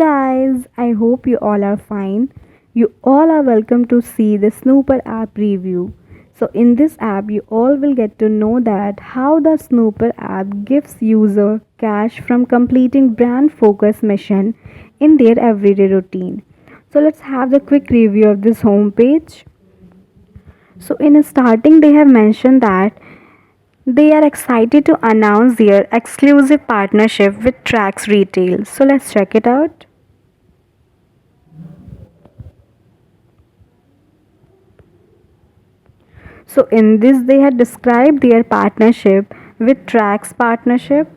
guys, I hope you all are fine. You all are welcome to see the Snooper app review. So in this app you all will get to know that how the Snooper app gives user cash from completing brand focus mission in their everyday routine. So let's have the quick review of this homepage. So in starting they have mentioned that they are excited to announce their exclusive partnership with Trax Retail. So let's check it out. So in this they had described their partnership with Trax partnership.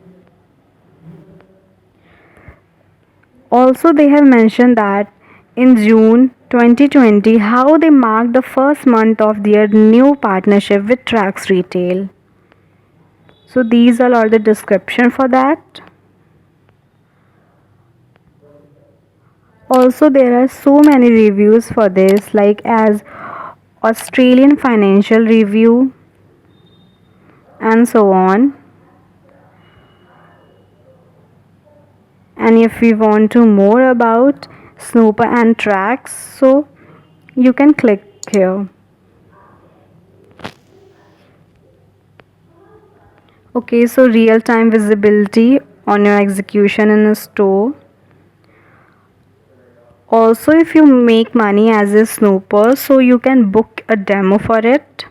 Also they have mentioned that in June 2020 how they marked the first month of their new partnership with Trax Retail. So these all are the description for that. Also there are so many reviews for this like as Australian Financial Review and so on. And if we want to more about Snooper and Trax, so you can click here. Okay, so real time visibility on your execution in a store. Also, if you make money as a snooper, so you can book a demo for it.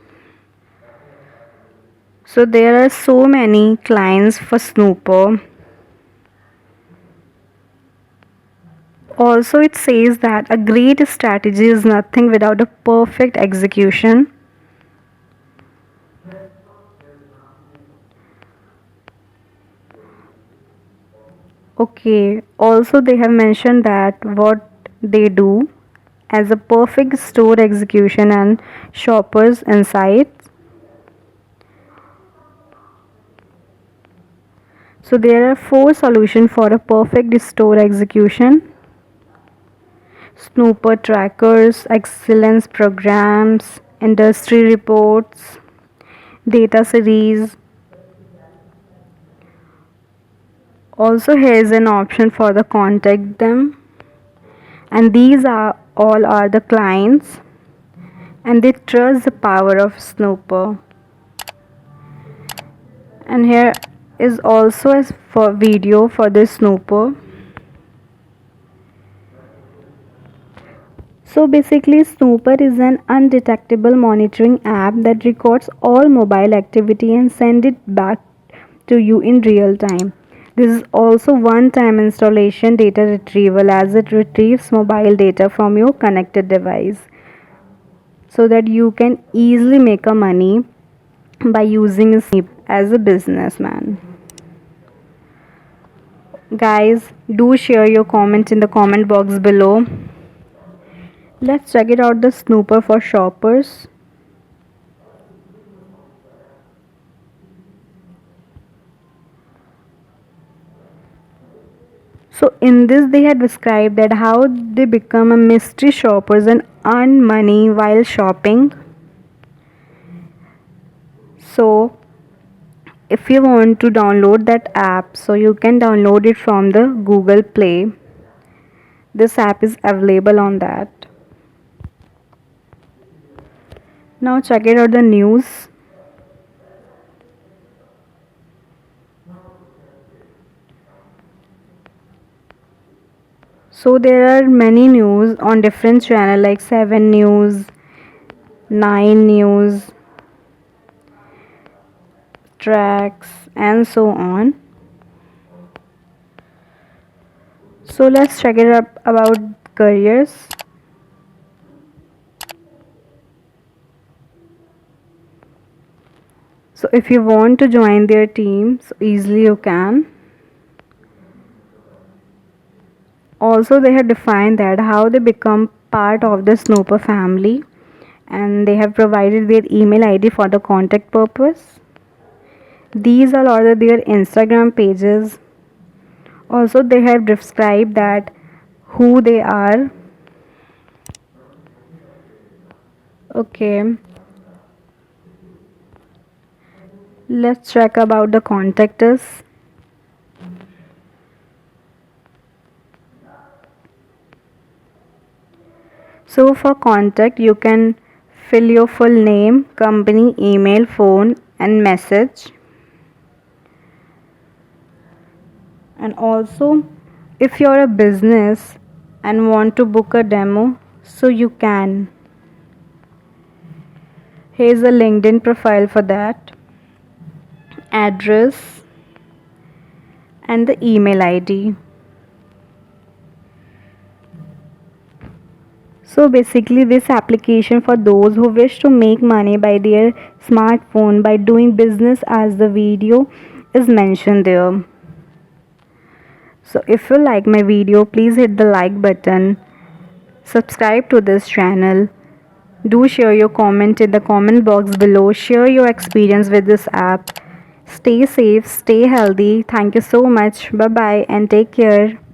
So there are so many clients for snooper. Also, it says that a great strategy is nothing without a perfect execution. Okay, also they have mentioned that what they do as a perfect store execution and shoppers insights. So there are four solutions for a perfect store execution. Snooper trackers, excellence programs, industry reports, data series. Also here is an option for the contact them, and these are all are the clients and they trust the power of Snooper. And here is also a for video for the snooper. So basically snooper is an undetectable monitoring app that records all mobile activity and send it back to you in real time. This is also one time installation data retrieval as it retrieves mobile data from your connected device so that you can easily make a money by using Snoop as a businessman. Guys, do share your comment in the comment box below. Let's check it out the snooper for shoppers. So in this they had described that how they become a mystery shoppers and earn money while shopping. So if you want to download that app, so you can download it from the Google Play. This app is available on that. Now check it out the news. So there are many news on different channel like 7 News, 9 News, Tracks and so on. So let's check it up about careers. So if you want to join their team, so easily you can. Also they have defined that how they become part of the Snooper family and they have provided their email ID for the contact purpose. These are all their Instagram pages. Also they have described that who they are. Okay. Let's check about the contact us. So for contact, you can fill your full name, company, email, phone and message. And also, if you're a business and want to book a demo, so you can. Here's a LinkedIn profile for that, address and the email ID. So basically this application for those who wish to make money by their smartphone by doing business as the video is mentioned there. So if you like my video, please hit the like button, subscribe to this channel. Do share your comment in the comment box below. Share your experience with this app. Stay safe, stay healthy. Thank you so much. Bye bye and take care.